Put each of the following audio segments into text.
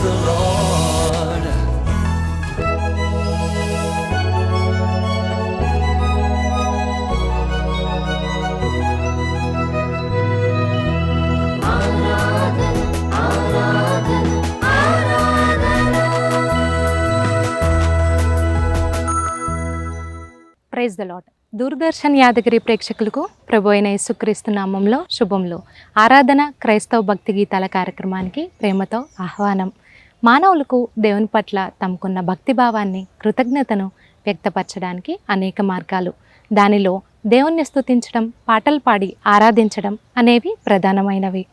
the Lord. Praise the Lord. Doordarshan Yadagiri ప్రేక్షకులకు ప్రభు అయిన యేసుక్రీస్తు నామంలో శుభములు. ఆరాధన క్రైస్తవ భక్తి గీతాల కార్యక్రమానికి ప్రేమతో ఆహ్వానం. మానవులకు దేవుని పట్ల తమకున్న భక్తిభావాన్ని, కృతజ్ఞతను వ్యక్తపరచడానికి అనేక మార్గాలు. దానిలో దేవుణ్ణి స్తుతించడం, పాటలు పాడి ఆరాధించడం అనేవి ప్రధానమైనవి.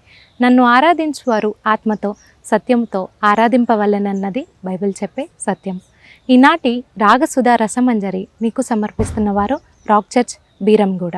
నన్ను ఆరాధించువారు ఆత్మతో సత్యంతో ఆరాధింపవలెనన్నది బైబిల్ చెప్పే సత్యం. ఈనాటి రాగసుధా రసమంజరి మీకు సమర్పిస్తున్నవారు రాక్ చర్చ్ బీరంగూడ.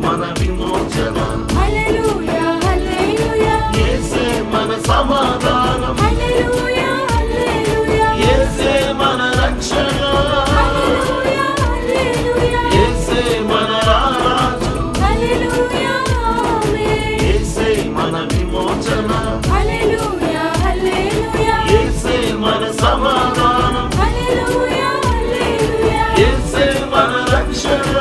మన విమోచన, హల్లెలూయా హల్లెలూయా. యేసే మన సమాధానం, హల్లెలూయా హల్లెలూయా. యేసే మన రక్షణ, హల్లెలూయా హల్లెలూయా. యేసే మన రాజు, హల్లెలూయా ఆమేన్. యేసే మన విమోచన, హల్లెలూయా హల్లెలూయా. యేసే మన సమాధానం, హల్లెలూయా హల్లెలూయా. యేసే మన రక్షణ,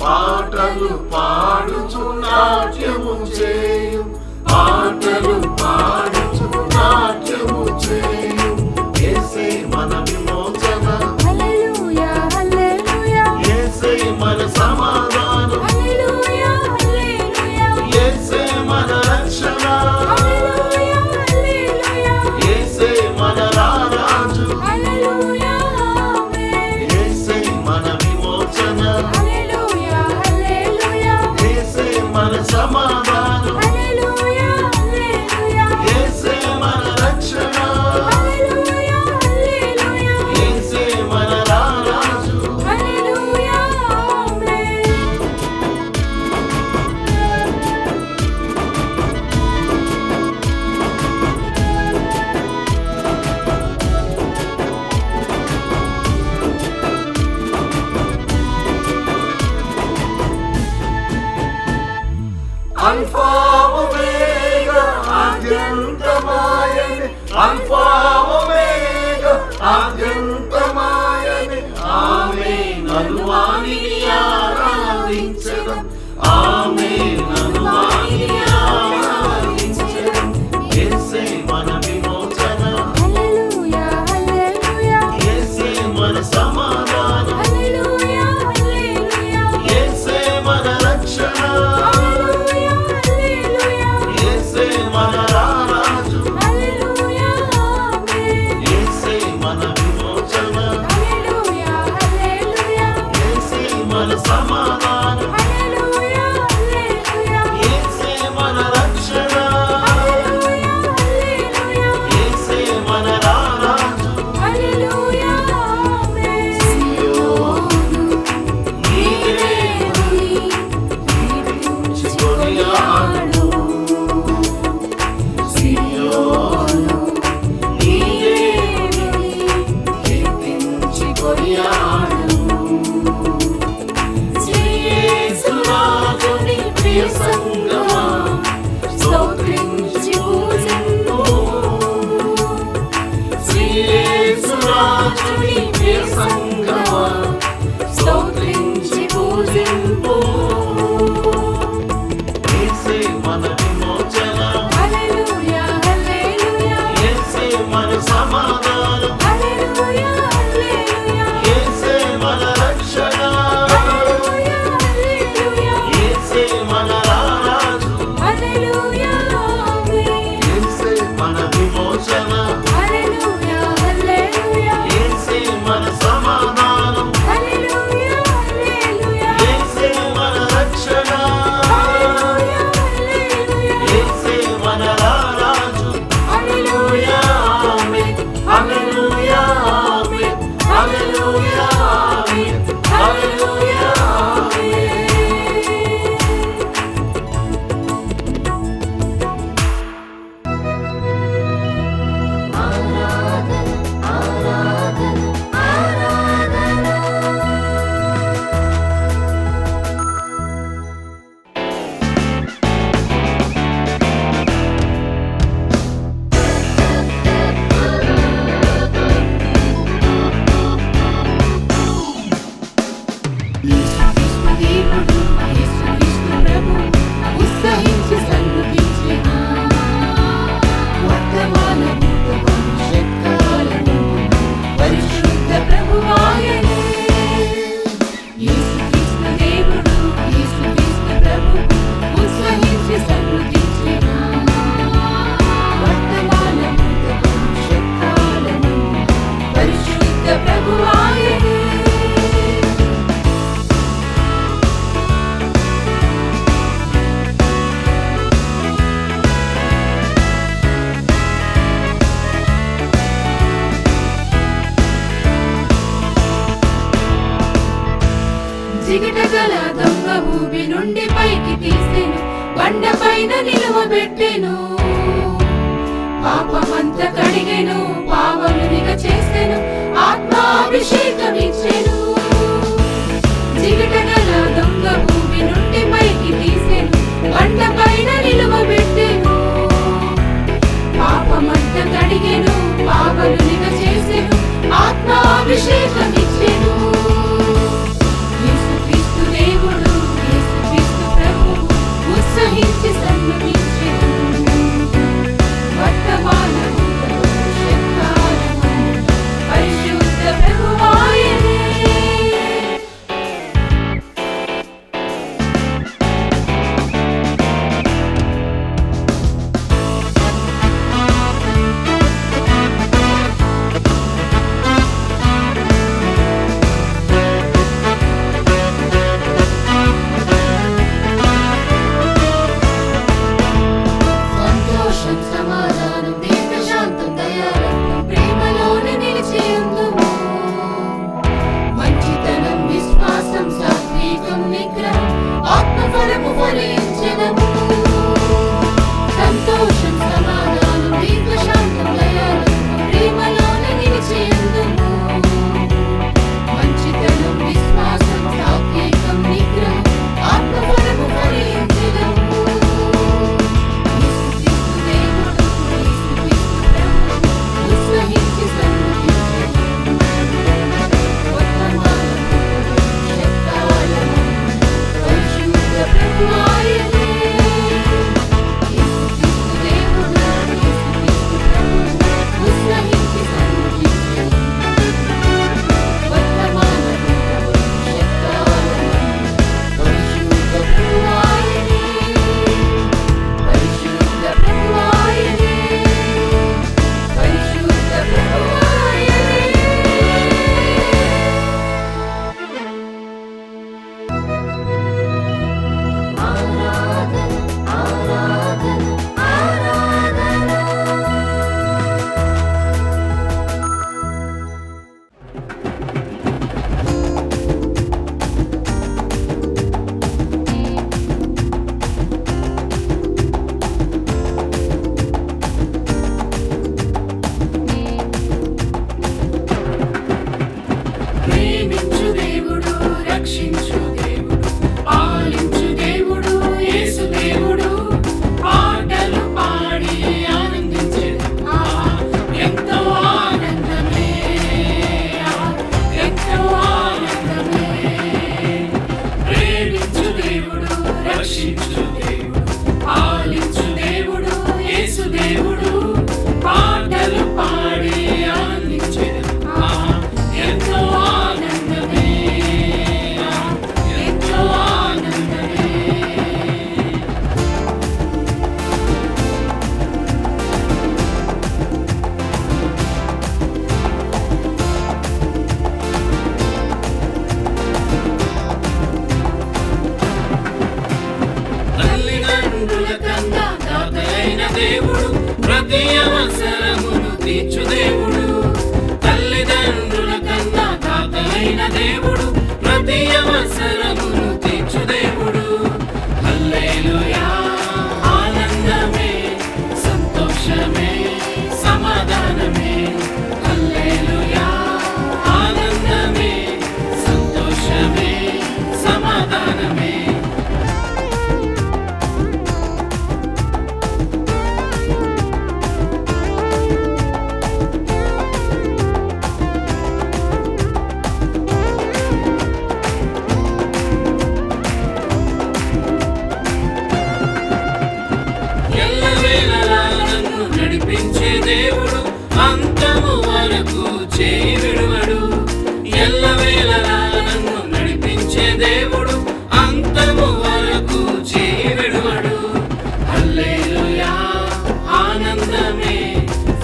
పాటలు పాడుచు నాట్యము చేయు, పాటలు పాడుచు నాట్యము చేయు. యేసే మన విమోచన, హల్లెలూయా హల్లెలూయా. యేసే మన సమాధానం, హల్లెలూయా హల్లెలూయా. యేసే మన రక్షణ, హల్లెలూయా హల్లెలూయా. యేసే మన రాజు, హల్లెలూయా ఆమేన్. యేసే మన విమోచన, మన సమాధానం, హల్లెలూయా హల్లెలూయా. యేసురాజుని ప్రియ సంగమా స్తోత్రించి పూజింపు. యేసే మన విమోచన, హల్లెలూయా హల్లెలూయా యేసే మన సమాధానం, హల్లెలూయా హల్లెలూయా యేసే మన రక్షణ, హల్లెలూయా హల్లెలూయా యేసే మన రారాజు, హల్లెలూయా ఆమేన్ యేసే మన విమోచన, హల్లెలూయా హల్లెలూయా యేసే మన సమాధానం, హల్లెలూయా హల్లెలూయా యేసే మన రక్షణ, హల్లెలూయా హల్లెలూయా యేసే మన రారాజు. హల్లెలూయా ఆమేన్, హల్లెలూయా ఆమేన్, హల్లెలూయా ఆమేన్, హల్లెలూయా ఆమేన్. యేసుక్రీస్తు దేవుడు, యేసుక్రీస్తు ప్రభు, ఉత్సహించి సన్నుతించెను. వర్తమాన భూత భవిష్యత్ కాలము పరిశుద్ధ ప్రభువాయనే. యేసుక్రీస్తు దేవుడు, యేసుక్రీస్తు ప్రభు, ఉత్సహించి సన్నుతించెను. వర్తమాన భూత భవిష్యత్ కాలము పరిశుద్ధ ప్రభువాయనే. జిగటగల దొంగ ఊబి నుండి పైకి తీసెను, బండపైన నిలువబెట్టెను. పాపమంత కడిగెను, పావనునిగా చేసెను, ఆత్మాభిషేకం ఇచ్చెను. జిగటగల దొంగ ఊబి నుండి పైకి తీసెను, బండపైన నిలువబెట్టెను. పాపమంత కడిగెను, పావనునిగా చేసెను, ఆత్మాభిషేకం ఇచ్చెను. యేసుక్రీస్తు దేవుడు, యేసుక్రీస్తు ప్రభువు, ఉత్సహించి సన్నుతించెను. వర్తమాన భూత తీర్చు దేవుడు, తల్లిదండ్రుల కన్నా తాతలైన దేవుడు, ప్రతి అవసరమును తీర్చు దేవుడు. హల్లెలూయా, ఆనందమే, సంతోషమే, సమాధానమే. హల్లెలూయా, ఆనందమే, సంతోషమే, సమాధానమే. ఎల్లవేళలా నన్ను నడిపించే దేవుడు, అంతము వరకు చేయి విడువడు. ఎల్లవేళలా నన్ను నడిపించే దేవుడు, అంతము వరకు చేయి విడువడు. హల్లెలూయా, ఆనందమే,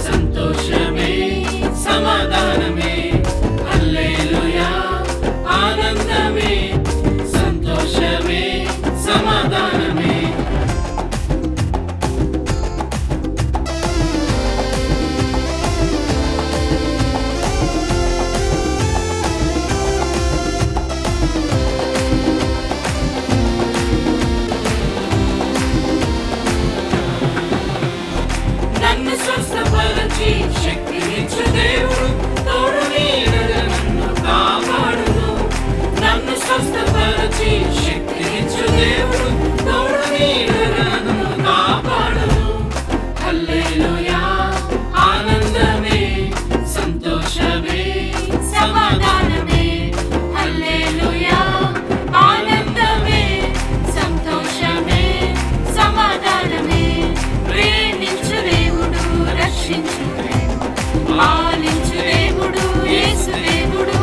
సంతోషమే, సమాధానమే. హల్లెలూయా, ఆనందమే, సంతోషమే, సమాధానమే. నన్ను స్వస్థపరచి శక్తినిచ్చు దేవుడు, తోడు నీడగా నన్ను కాపాడును. నన్ను స్వస్థపరచి శక్తినిచ్చు దేవుడు, తోడు నీడగా నన్ను కాపాడును. హల్లెలూయా, ఆనందమే, సంతోషమే, సమాధానమే. హల్లెలూయా, ఆనందమే, సంతోషమే, సమాధానమే. ప్రేమించు దేవుడు, రక్షించు దేవుడు, పాలించు దేవుడు, యేసు దేవుడు.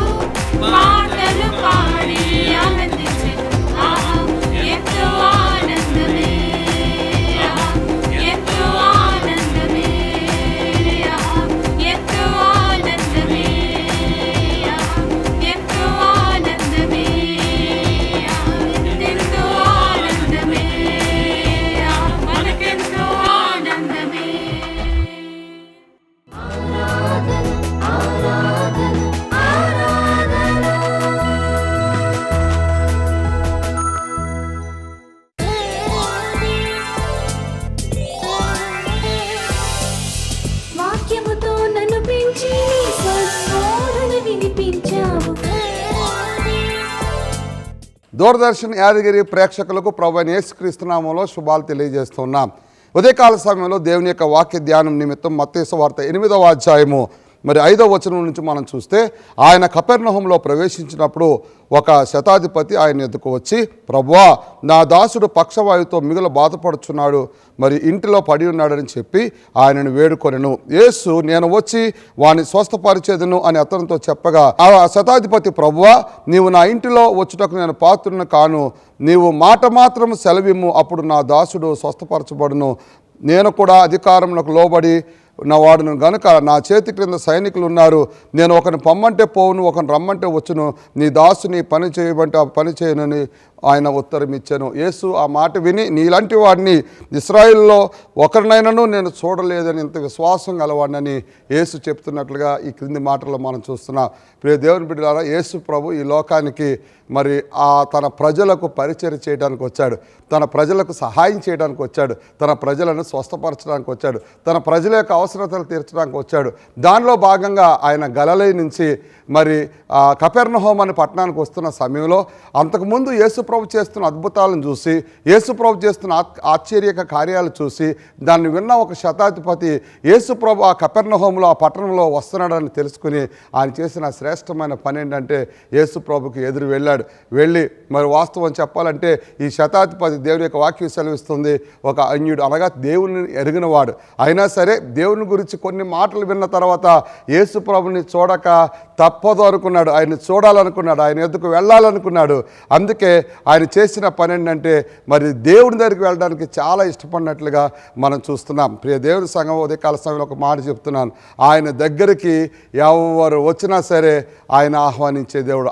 పాటలు పాడి ఆనందించెను, ఆహా ఎంతో ఆనందమే, ఆహా ఎంతో ఆనందమే, ఆహా ఎంతో ఆనందమే, ఆహా ఎంతో ఆనందమే, ఆహా ఎంతో ఆనందమే, ఆహా మనకెంతో ఆనందమే. వాక్యముతో నన్ను పెంచి నీ స్వరమును వినిపించావు. దూరదర్శన్ యాదగిరి ప్రేక్షకులకు ప్రభువైన యేసుక్రీస్తు నామములో శుభాలు తెలియజేస్తున్నాం. ఉదయకాల సమయంలో దేవుని యొక్క వాక్య ధ్యానం నిమిత్తం మత్తయి సువార్త 8వ అధ్యాయము 5వ వచనం నుంచి మనం చూస్తే, ఆయన కపెర్నహూములో ప్రవేశించినప్పుడు ఒక శతాధిపతి ఆయన ఎదుకు వచ్చి, ప్రభువా, నా దాసుడు పక్షవాయువుతో మిగులు బాధపడుచున్నాడు, మరి ఇంటిలో పడి ఉన్నాడని చెప్పి ఆయనను వేడుకొనెను. యేసు, నేను వచ్చి వాని స్వస్థపరిచేదను అని అతనితో చెప్పగా, ఆ శతాధిపతి, ప్రభువా, నీవు నా ఇంటిలో వచ్చుటకు నేను పాత్రుని కాను, నీవు మాట మాత్రం సెలవిమ్ము, అప్పుడు నా దాసుడు స్వస్థపరచబడును. నేను కూడా అధికారమునకు లోబడి నా వాడును గనుక నా చేతి క్రింద సైనికులు ఉన్నారు. నేను ఒకరిని పొమ్మంటే పోవును, ఒకరిని రమ్మంటే వచ్చును, నీ దాసుని పని చేయమంటే ఆ పని చేయనని ఆయన ఉత్తరం ఇచ్చాను. యేసు ఆ మాట విని, నీలాంటి వాడిని ఇశ్రాయేలులో ఒకరినైనాను నేను చూడలేదని, ఇంత విశ్వాసం గలవాడినని యేసు చెప్తున్నట్లుగా ఈ క్రింది మాటల్లో మనం చూస్తున్నాం. ప్రియ దేవుని బిడ్డలారా, యేసు ప్రభు ఈ లోకానికి మరి తన ప్రజలకు పరిచయం చేయడానికి వచ్చాడు, తన ప్రజలకు సహాయం చేయడానికి వచ్చాడు, తన ప్రజలను స్వస్థపరచడానికి వచ్చాడు, తన ప్రజల యొక్క అవసరతలు తీర్చడానికి వచ్చాడు. దానిలో భాగంగా ఆయన గలిలయ నుంచి మరి కపెర్నహూము అనే పట్టణానికి వస్తున్న సమయంలో అంతకుముందు యేసు ప్రభు చేస్తున్న అద్భుతాలను చూసి, యేసు ప్రభు చేస్తున్న ఆశ్చర్యక కార్యాలు చూసి దాన్ని విన్న ఒక శతాధిపతి యేసు ప్రభు ఆ కపెర్నహూములో ఆ పట్టణంలో వస్తున్నాడని తెలుసుకుని ఆయన చేసిన శ్రేష్టమైన పని ఏంటంటే యేసు ప్రభుకి ఎదురు వెళ్ళి మరి వాస్తవం చెప్పాలంటే ఈ శతాధిపతి దేవుని యొక్క వాక్యం సెలవిస్తుంది, ఒక అన్యుడు, అనగా దేవుని ఎరిగినవాడు. అయినా సరే దేవుని గురించి కొన్ని మాటలు విన్న తర్వాత యేసు ప్రభుని చూడక తప్పదు అనుకున్నాడు, ఆయన్ని చూడాలనుకున్నాడు, ఆయన ఎద్దుకు వెళ్ళాలనుకున్నాడు. అందుకే ఆయన చేసిన పని ఏంటంటే మరి దేవుని దగ్గరికి వెళ్ళడానికి చాలా ఇష్టపడినట్లుగా మనం చూస్తున్నాం. ప్రియ దేవుని సంఘం ఉదయకాల సమయంలో ఒక మాట చెప్తున్నాను, ఆయన దగ్గరికి ఎవరు వచ్చినా సరే ఆయన ఆహ్వానించే దేవుడు.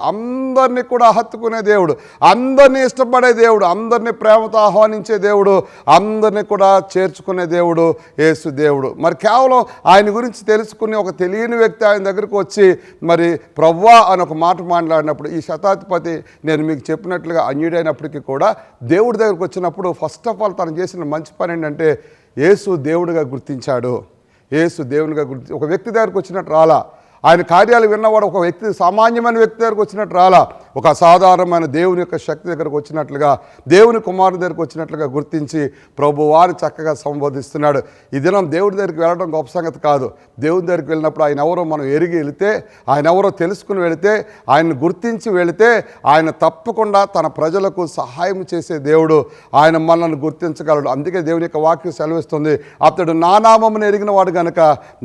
అందరినీ కూడా హత్తుకునే దేవుడు, అందరినీ ఇష్టపడే దేవుడు, అందరినీ ప్రేమతో ఆహ్వానించే దేవుడు, అందరినీ కూడా చేర్చుకునే దేవుడు యేసు దేవుడు. మరి కేవలం ఆయన గురించి తెలుసుకుని ఒక తెలియని వ్యక్తి ఆయన దగ్గరికి వచ్చి మరి ప్రవ్వా అని ఒక మాట మాట్లాడినప్పుడు, ఈ శతాధిపతి నేను మీకు చెప్పినట్లుగా అన్యుడైనప్పటికీ కూడా దేవుడి దగ్గరికి వచ్చినప్పుడు ఫస్ట్ ఆఫ్ ఆల్ తను చేసిన మంచి పని ఏంటంటే యేసు దేవుడిగా గుర్తించాడు. యేసు దేవునిగా ఒక వ్యక్తి దగ్గరికి వచ్చినట్టు రాలా, ఆయన కార్యాలు విన్నవాడు ఒక వ్యక్తి, సామాన్యమైన వ్యక్తి దగ్గరకు వచ్చినట్టు రాలా, ఒక అసాధారణమైన దేవుని యొక్క శక్తి దగ్గరకు వచ్చినట్లుగా, దేవుని కుమారుని దగ్గరకు వచ్చినట్లుగా గుర్తించి ప్రభు వారు చక్కగా సంబోధిస్తున్నాడు. ఈ దినం దేవుడి దగ్గరికి వెళ్ళడం గొప్ప సంగతి కాదు. దేవుని దగ్గరికి వెళ్ళినప్పుడు ఆయన ఎవరో మనం ఎరిగి వెళితే, ఆయన ఎవరో తెలుసుకుని వెళితే, ఆయన్ని గుర్తించి వెళితే ఆయన తప్పకుండా తన ప్రజలకు సహాయం చేసే దేవుడు. ఆయన మనల్ని గుర్తించగలడు. అందుకే దేవుని యొక్క వాక్యం సెలవిస్తుంది, అతడు నా నామమును ఎరిగిన వాడు గనుక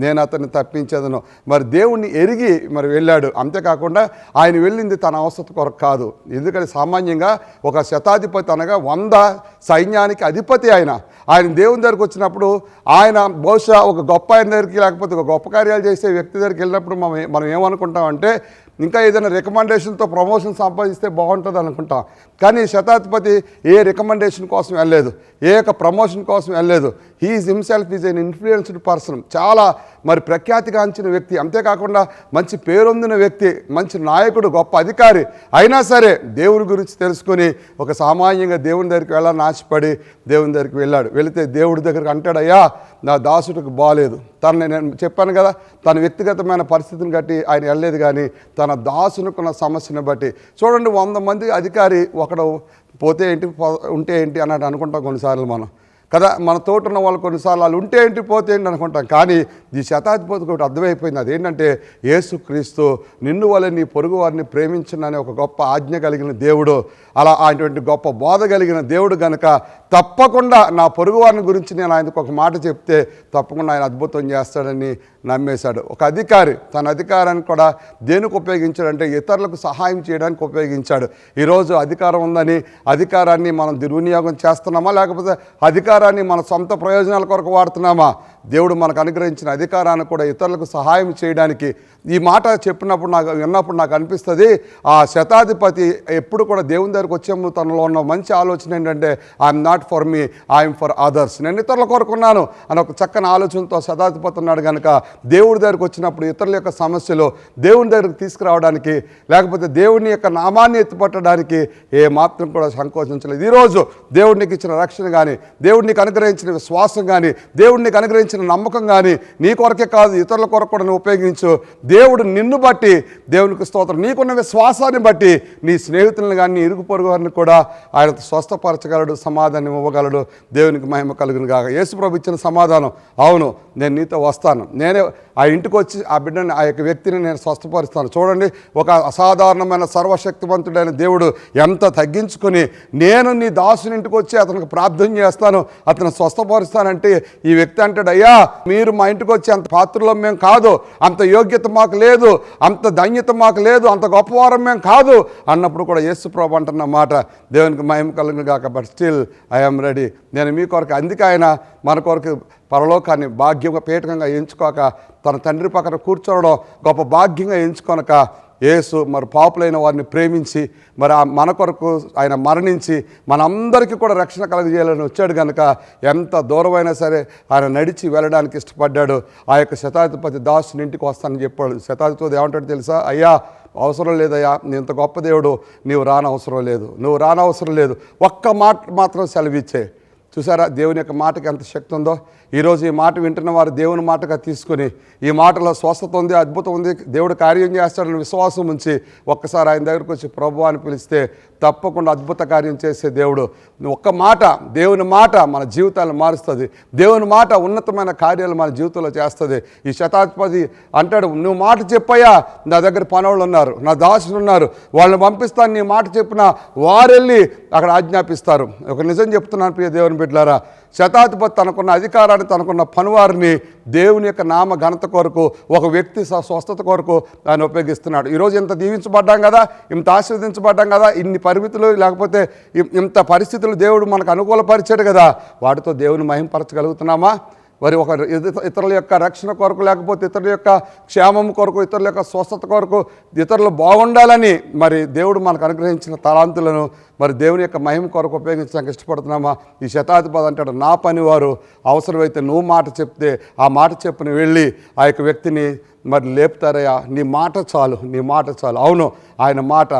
నేను అతన్ని తప్పించేదను. మరి దేవుణ్ణి ఎరిగి మరి వెళ్ళాడు. అంతేకాకుండా ఆయన వెళ్ళింది తన అవసరం కొరకు కాదు. ఎందుకంటే సామాన్యంగా ఒక శతాధిపతి అనగా 100 సైన్యానికి అధిపతి ఆయన దేవుని దగ్గరికి వచ్చినప్పుడు ఆయన బహుశా ఒక గొప్ప ఆయన దగ్గరికి లేకపోతే ఒక గొప్ప కార్యాలు చేసే వ్యక్తి దగ్గరికి వెళ్ళినప్పుడు మనం ఏమనుకుంటామంటే ఇంకా ఏదైనా రికమెండేషన్తో ప్రమోషన్ సంపాదిస్తే బాగుంటుంది అనుకుంటాం. కానీ శతాధిపతి ఏ రికమెండేషన్ కోసం వెళ్ళలేదు, ఏ యొక్క ప్రమోషన్ కోసం వెళ్ళలేదు. He is himself is an influenced person, చాలా మరి ప్రఖ్యాతిగాంచిన వ్యక్తి, అంతేకాకుండా మంచి పేరొందిన వ్యక్తి, మంచి నాయకుడు, గొప్ప అధికారి. అయినా సరే దేవుని గురించి తెలుసుకొని ఒక సామాన్యంగా దేవుని దగ్గరికి వెళ్ళాలని ఆశపడి దేవుని దగ్గరికి వెళ్ళాడు. వెళితే దేవుడి దగ్గరికి అంటాడయ్యా నా దాసుడికి బాగాలేదు. నేను చెప్పాను కదా, తన వ్యక్తిగతమైన పరిస్థితిని బట్టి ఆయన వెళ్ళలేదు, కానీ తన దాసునుకున్న సమస్యను బట్టి. చూడండి, 100 మంది అధికారి ఒకడు పోతే ఏంటి ఉంటే ఏంటి అన్నట్టు అనుకుంటాం కొన్నిసార్లు మనం కదా. మన తోట ఉన్న వాళ్ళు కొన్నిసార్లు వాళ్ళు ఉంటే ఏంటి పోతే ఏంటి అనుకుంటాం. కానీ ఈ శతాధిపతికి ఒకటి అర్థమైపోయింది, అదేంటంటే యేసుక్రీస్తు నిన్ను వలె నీ పొరుగు వారిని ప్రేమించునని ఒక గొప్ప ఆజ్ఞ కలిగిన దేవుడు, అలా అటువంటి గొప్ప బోధ కలిగిన దేవుడు కనుక తప్పకుండా నా పొరుగు వారిని గురించి నేను ఆయనకు ఒక మాట చెప్తే తప్పకుండా ఆయన అద్భుతం చేస్తాడని నమ్మేశాడు. ఒక అధికారి తన అధికారాన్ని కూడా దేనికి ఉపయోగించాడంటే ఇతరులకు సహాయం చేయడానికి ఉపయోగించాడు. ఈరోజు అధికారం ఉందని అధికారాన్ని మనం దుర్వినియోగం చేస్తున్నామా, లేకపోతే అధికారాన్ని మన సొంత ప్రయోజనాల కొరకు వాడుతున్నామా? దేవుడు మనకు అనుగ్రహించిన అధికారాన్ని కూడా ఇతరులకు సహాయం చేయడానికి. ఈ మాట విన్నప్పుడు నాకు అనిపిస్తుంది, ఆ శతాధిపతి ఎప్పుడు కూడా దేవుని దగ్గరికి వచ్చే ముందు తనలో ఉన్న మంచి ఆలోచన ఏంటంటే I'm not for me, I'm for others. నేను ఇతరుల కొరకున్నాను అని ఒక చక్కని ఆలోచనతో శతాధిపతి ఉన్నాడు కనుక దేవుడి దగ్గరికి వచ్చినప్పుడు ఇతరుల యొక్క సమస్యలు దేవుని దగ్గరికి తీసుకురావడానికి, లేకపోతే దేవుని యొక్క నామాన్ని ఎత్తిపట్టడానికి ఏ మాత్రం కూడా సంకోచించలేదు. ఈరోజు దేవుడికి ఇచ్చిన రక్షణ కానీ, దేవుడికి అనుగ్రహించిన విశ్వాసం కానీ, దేవుడికి అనుగ్రహించిన నమ్మకం కానీ నీ కొరకే కాదు ఇతరుల కొరకు కూడా నువ్వు ఉపయోగించు. దేవుడు నిన్ను బట్టి, దేవునికి స్తోత్రం, నీకున్న విశ్వాసాన్ని బట్టి నీ స్నేహితులను కానీ నీ ఇరుగు పొరుగు వారిని కూడా ఆయన స్వస్థపరచగలడు, సమాధానం ఇవ్వగలడు. దేవునికి మహిమ కలుగును గాక. యేసుప్రభు ఇచ్చిన సమాధానం, అవును నేను నీతో వస్తాను, నేనే ఆ ఇంటికి వచ్చి ఆ బిడ్డని ఆ యొక్క వ్యక్తిని నేను స్వస్థపరుస్తాను. చూడండి, ఒక అసాధారణమైన సర్వశక్తివంతుడైన దేవుడు ఎంత తగ్గించుకొని నేను నీ దాసుని ఇంటికి వచ్చి అతనికి ప్రార్థన చేస్తాను, అతను స్వస్థపరుస్తానంటే ఈ వ్యక్తి అంటాడు, అయ్యా మీరు మా ఇంటికి వచ్చి అంత పాత్రలో మేము కాదు, అంత యోగ్యత మాకు లేదు, అంత ధన్యత మాకు లేదు, అంత గొప్పవారం మేము కాదు అన్నప్పుడు కూడా యేసుప్రభు అంటున్న మాట దేవునికి మహిమ కలుగును గాక. బట్ స్టిల్ ఐఎమ్ రెడీ, నేను మీ కొరకు. అందుకే ఆయన మన కొరకు పరలోకాన్ని భాగ్యంగా పీఠకంగా ఎంచుకోక, తన తండ్రి పక్కన కూర్చోవడం గొప్ప భాగ్యంగా ఎంచుకొనక యేసు మరి పాపులైన వారిని ప్రేమించి మరి మన కొరకు ఆయన మరణించి మనందరికీ కూడా రక్షణ కలుగజేయాలని వచ్చాడు కనుక ఎంత దూరమైనా సరే ఆయన నడిచి వెళ్ళడానికి ఇష్టపడ్డాడు. ఆ యొక్క శతాధిపతి దాసుని ఇంటికి వస్తానని చెప్పాడు. శతాధిపతి ఏమంటాడు తెలుసా? అయ్యా అవసరం లేదయ్యా, నీ ఇంత గొప్ప దేవుడు, నువ్వు రానవసరం లేదు, ఒక్క మాట మాత్రం సెలవిచ్చే. చూసారా దేవుని యొక్క మాటకి ఎంత శక్తి ఉందో. ఈరోజు ఈ మాట వింటున్న వారు దేవుని మాటగా తీసుకుని ఈ మాటలో స్వస్థత ఉంది, అద్భుతం ఉంది, దేవుడు కార్యం చేస్తాడని విశ్వాసం ఉంచి ఒక్కసారి ఆయన దగ్గరికి వచ్చి ప్రభువా అని పిలిస్తే తప్పకుండా అద్భుత కార్యం చేసే దేవుడు. ఒక్క మాట, దేవుని మాట మన జీవితాలను మారుస్తుంది. దేవుని మాట ఉన్నతమైన కార్యాలు మన జీవితంలో చేస్తుంది. ఈ శతాధిపతి అంటాడు, నువ్వు మాట చెప్పయ్యా, నా దగ్గర పనోళ్ళు ఉన్నారు, నా దాసులు ఉన్నారు, వాళ్ళని పంపిస్తాను, నీ మాట చెప్పిన వారెళ్ళి అక్కడ ఆజ్ఞాపిస్తారు. ఒక నిజం చెప్తున్నాను ప్రియ దేవుని బిడ్డలారా, శతాధిపతి తనకున్న అధికారాన్ని, తనకున్న పనివారిని దేవుని యొక్క నామ ఘనత కొరకు, ఒక వ్యక్తి స్వస్థత కొరకు ఆయన ఉపయోగిస్తున్నాడు. ఈరోజు ఇంత దీవించబడ్డాం కదా, ఇంత ఆశీర్వదించబడ్డాం కదా, ఇన్ని పరిమితులు లేకపోతే ఇంత పరిస్థితులు దేవుడు మనకు అనుకూలపరిచాడు కదా, వాటితో దేవుని మహింపరచగలుగుతున్నామా? మరి ఒక ఇతరుల యొక్క రక్షణ కొరకు, లేకపోతే ఇతరుల యొక్క క్షేమం కొరకు, ఇతరుల యొక్క స్వస్థత కొరకు, ఇతరులు బాగుండాలని మరి దేవుడు మనకు అనుగ్రహించిన తలాంతులను మరి దేవుని యొక్క మహిమ కొరకు ఉపయోగించడానికి ఇష్టపడుతున్నామా? ఈ శతాధిపతి అంటాడు, నా పనివారు అవసరమైతే నువ్వు మాట చెప్తే ఆ మాట చెప్పుని వెళ్ళి ఆ యొక్క వ్యక్తిని మరి లేపుతారయ్యా, నీ మాట చాలు, నీ మాట చాలు. అవును, ఆయన మాట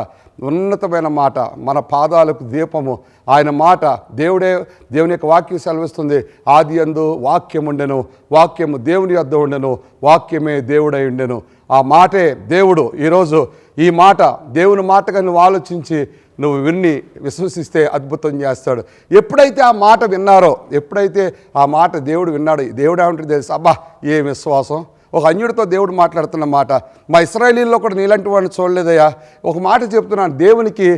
ఉన్నతమైన మాట, మన పాదాలకు దీపము. ఆయన మాట దేవుని యొక్క వాక్యం సెలవిస్తుంది, ఆది యందు వాక్యం ఉండెను, వాక్యము దేవుని యొద్ద ఉండెను, వాక్యమే దేవుడై ఉండెను. ఆ మాటే దేవుడు. ఈరోజు ఈ మాట దేవుని మాటగా నువ్వు ఆలోచించి నువ్వు విని విశ్వసిస్తే అద్భుతం చేస్తాడు. ఎప్పుడైతే ఆ మాట విన్నారో, ఎప్పుడైతే ఆ మాట దేవుడు విన్నాడు, దేవుడు ఏమంటే తెలుసు, అబ్బా ఏ విశ్వాసం. ఒక అన్యుడితో దేవుడు మాట్లాడుతున్న మాట, మా ఇశ్రాయేలీల్లో కూడా నీలాంటి వాడిని చూడలేదయ్యా. ఒక మాట చెప్తున్నాను, దేవునికి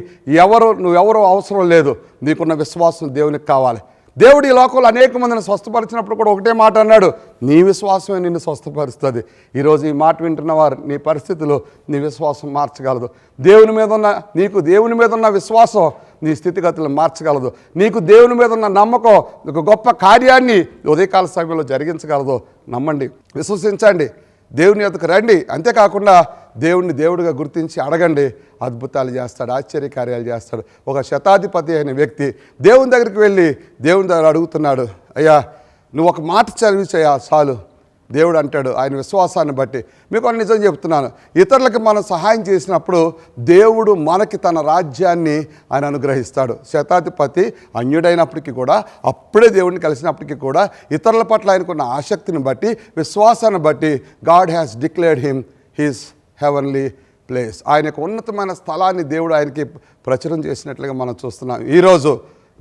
నువ్వెవరో అవసరం లేదు, నీకున్న విశ్వాసం దేవునికి కావాలి. దేవుడు ఈ లోకంలో అనేక మందిని స్వస్థపరిచినప్పుడు కూడా ఒకటే మాట అన్నాడు, నీ విశ్వాసమే నిన్ను స్వస్థపరుస్తుంది. ఈరోజు ఈ మాట వింటున్న వారు, నీ పరిస్థితులు నీ విశ్వాసం మార్చగలదు. దేవుని మీద ఉన్న విశ్వాసం నీ స్థితిగతులను మార్చగలదు. నీకు దేవుని మీద ఉన్న నమ్మకం ఒక గొప్ప కార్యాన్ని ఉదయకాల సమయంలో జరిగించగలదు. నమ్మండి, విశ్వసించండి, దేవుని యొద్దకు రండి. అంతేకాకుండా దేవుణ్ణి దేవుడిగా గుర్తించి అడగండి, అద్భుతాలు చేస్తాడు, ఆశ్చర్యకార్యాలు చేస్తాడు. ఒక శతాధిపతి అయిన వ్యక్తి దేవుని దగ్గరికి వెళ్ళి దేవుని దగ్గర అడుగుతున్నాడు, అయ్యా నువ్వు ఒక మాట చదివించయ్యా చాలు. దేవుడు అంటాడు ఆయన విశ్వాసాన్ని బట్టి, మీకు నిజం చెప్తున్నాను, ఇతరులకు మనం సహాయం చేసినప్పుడు దేవుడు మనకి తన రాజ్యాన్ని ఆయన అనుగ్రహిస్తాడు. శతాధిపతి అన్యుడైనప్పటికీ కూడా, అప్పుడే దేవుడిని కలిసినప్పటికీ కూడా ఇతరుల పట్ల ఆయనకున్న ఆసక్తిని బట్టి, విశ్వాసాన్ని బట్టి God has declared him his heavenly place. ఆయనకు ఉన్నతమైన స్థలాన్ని దేవుడు ఆయనకి ప్రచురం చేసినట్లుగా మనం చూస్తున్నాం. ఈరోజు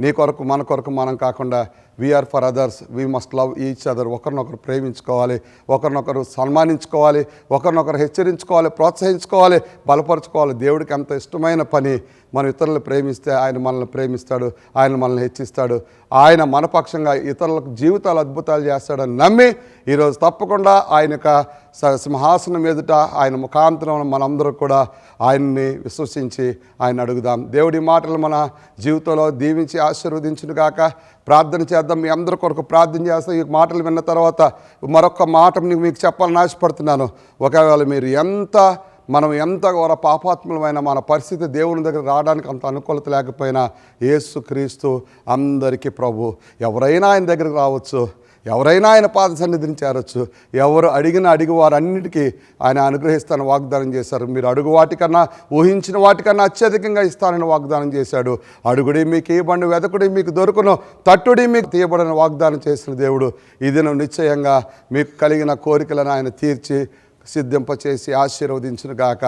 నీ కొరకు మన కొరకు మనం కాకుండా we are for others, we must love each other. ఒకరినొకరు ప్రేమించుకోవాలి, ఒకరినొకరు సన్మానించుకోవాలి, ఒకరినొకరు హెచ్చరించుకోవాలి, ప్రోత్సహించుకోవాలి, బలపరుచుకోవాలి. దేవుడికి అంత ఇష్టమైన పని. మనం ఇతరులను ప్రేమిస్తే ఆయన మనల్ని ప్రేమిస్తాడు, ఆయన మనల్ని హెచ్చిస్తాడు. ఆయన మనపక్షంగా ఇతరులకు జీవితాలు అద్భుతాలు చేస్తాడని నమ్మి ఈరోజు తప్పకుండా ఆయన యొక్క సింహాసనం ఎదుట ఆయన ముఖాంతరం మనందరూ కూడా ఆయన్ని విశ్వసించి ఆయన అడుగుదాం. దేవుడి మాటలు మన జీవితంలో దీవించి ఆశీర్వదించును గాక. ప్రార్థన చేద్దాం. మీ అందరి కొరకు ప్రార్థన చేస్తాం. ఈ మాటలు విన్న తర్వాత మరొక మాట మీకు చెప్పాలని ఆశపడుతున్నాను. ఒకవేళ మీరు మనం ఎంత ఘోర పాపాత్ములమైన మన పరిస్థితి దేవుని దగ్గర రావడానికి అంత అనుకూలత లేకపోయినా యేసు క్రీస్తు అందరికీ ప్రభు. ఎవరైనా ఆయన దగ్గరికి రావచ్చు, ఎవరైనా ఆయన పాద సన్నిధిని చేరవచ్చు. ఎవరు అడిగి వారన్నిటికీ ఆయన అనుగ్రహిస్తానని వాగ్దానం చేశారు. మీరు అడుగు వాటికన్నా, ఊహించిన వాటికన్నా అత్యధికంగా ఇస్తానని వాగ్దానం చేశాడు. అడుగుడి మీకు ఇవ్వబడి, వెదకుడి మీకు దొరుకును, తట్టుడి మీకు తీయబడని వాగ్దానం చేసిన దేవుడు ఈ దినం నిశ్చయంగా మీకు కలిగిన కోరికలను ఆయన తీర్చి సిద్ధింపచేసి ఆశీర్వదించును గాక.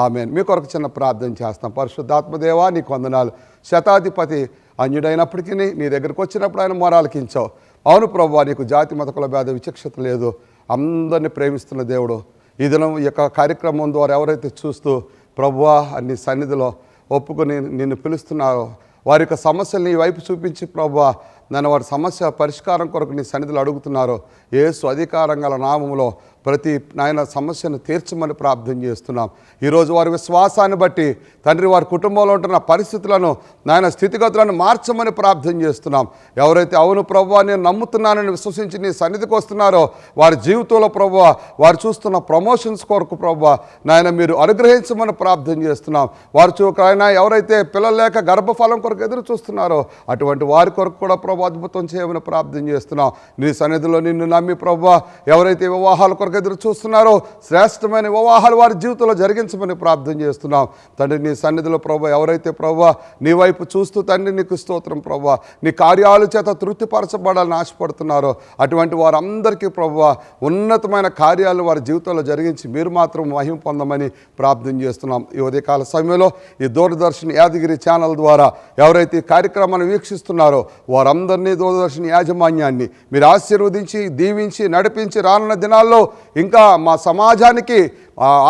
ఆమేన్. మీ కొరకు చిన్న ప్రార్థన చేస్తాం. పరిశుద్ధాత్మదేవా నీకు వందనాలు. శతాధిపతి అన్యుడైనప్పటికీ నీ దగ్గరకు వచ్చినప్పుడు ఆయన మొరాలకించావు. అవును ప్రభువా, నీకు జాతి మత కుల భేద విచక్షత లేదు, అందరినీ ప్రేమిస్తున్న దేవుడు. ఈ దినం ఈ యొక్క కార్యక్రమం ద్వారా ఎవరైతే చూస్తూ ప్రభువా నీ సన్నిధిలో ఒప్పుకొని నిన్ను పిలుస్తున్నారో, వారి యొక్క సమస్యలు నీ వైపు చూపించి ప్రభువా నన్ను వారి సమస్య పరిష్కారం కొరకు నీ సన్నిధిలో అడుగుతున్నారు. యేసు అధికారం గల నామములో ప్రతి నాయన సమస్యను తీర్చమని ప్రార్థన చేస్తున్నాం. ఈరోజు వారి విశ్వాసాన్ని బట్టి తండ్రి వారి కుటుంబంలో ఉంటున్న పరిస్థితులను నాయన స్థితిగతులను మార్చమని ప్రార్థన చేస్తున్నాం. ఎవరైతే అవును ప్రభువా నేను నమ్ముతున్నానని విశ్వసించి నీ సన్నిధికి వస్తున్నారో వారి జీవితంలో ప్రభువా వారు చూస్తున్న ప్రమోషన్స్ కొరకు ప్రభువా నాయన మీరు అనుగ్రహించమని ప్రార్థన చేస్తున్నాం. వారు చూకైనా ఎవరైతే పిల్లలు లేక గర్భఫలం కొరకు ఎదురు చూస్తున్నారో అటువంటి వారి కొరకు కూడా ప్రభు అద్భుతం చేయమని ప్రార్థన చేస్తున్నాం. నీ సన్నిధిలో నిన్ను నమ్మి ప్రభువా ఎవరైతే వివాహాల కొరకు ఎదురు చూస్తున్నారో శ్రేష్టమైన వివాహాలు వారి జీవితంలో జరిగించమని ప్రార్థన చేస్తున్నాం. తండ్రి నీ సన్నిధిలో ప్రభువా ఎవరైతే ప్రభువా నీ వైపు చూస్తూ తండ్రి నీకు స్తోత్రం ప్రభువా నీ కార్యాల చేత తృప్తిపరచబడాలని ఆశపడుతున్నారో అటువంటి వారందరికీ ప్రభువా ఉన్నతమైన కార్యాలు వారి జీవితంలో జరిగించి మీరు మాత్రం మహిమ పొందమని ప్రార్థన చేస్తున్నాం. ఈ ఉదయకాల సమయంలో ఈ దూరదర్శన్ యాదగిరి ఛానల్ ద్వారా ఎవరైతే ఈ కార్యక్రమాన్ని వీక్షిస్తున్నారో వారందరినీ దూరదర్శన్ యాజమాన్యాన్ని మీరు ఆశీర్వదించి దీవించి నడిపించి రానున్న దినాల్లో ఇంకా మా సమాజానికి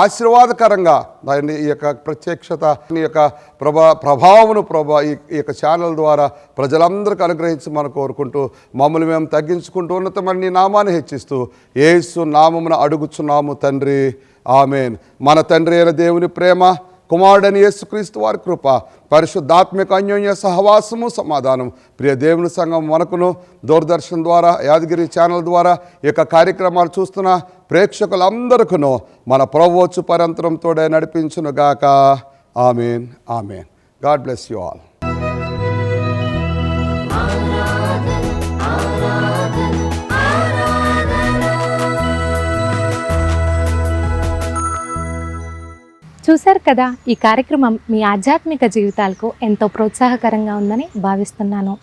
ఆశీర్వాదకరంగా దాని ఈ యొక్క ప్రత్యక్షత ఈ యొక్క ప్రభావమును ఈ యొక్క ఛానల్ ద్వారా ప్రజలందరికీ అనుగ్రహించమని కోరుకుంటూ మమ్మల్ని మేము తగ్గించుకుంటూ ఉన్నతమైన నీ నామాన్ని హెచ్చిస్తూ యేసు నామమున అడుగుచున్నాము తండ్రి. ఆమేన్. మన తండ్రి అయిన దేవుని ప్రేమ, కుమారుడని యేసుక్రీస్తు వారి కృప, పరిశుద్ధాత్మిక అన్యోన్య సహవాసము, సమాధానం ప్రియ దేవుని సంఘం మనకును దూరదర్శన్ ద్వారా, యాదగిరి ఛానల్ ద్వారా ఈ యొక్క కార్యక్రమాలు చూస్తున్న ప్రేక్షకులందరికీ మన ప్రభువు వచ్చు పరంతరం తోడే నడిపించునుగాక. Amen, amen. God bless you all. చూశారు కదా, ఈ కార్యక్రమం మీ ఆధ్యాత్మిక జీవితాలకు ఎంతో ప్రోత్సాహకరంగా ఉందని భావిస్తున్నాను.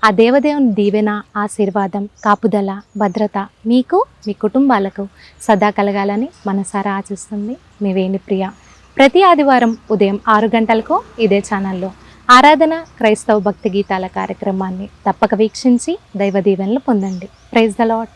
ఆ దేవదేవుని దీవెన, ఆశీర్వాదం, కాపుదల, భద్రత మీకు, మీ కుటుంబాలకు సదా కలగాలని మనసారా ఆశిస్తుంది మీ వేణిప్రియ. ప్రతి ఆదివారం ఉదయం 6 గంటలకు ఇదే ఛానల్లో ఆరాధన క్రైస్తవ భక్తి గీతాల కార్యక్రమాన్ని తప్పక వీక్షించి దైవ దీవెనలు పొందండి. Praise the lord.